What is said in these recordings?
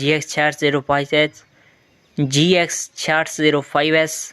GX6605S GX6605S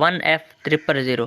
1F000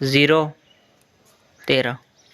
0.13،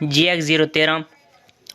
GX 013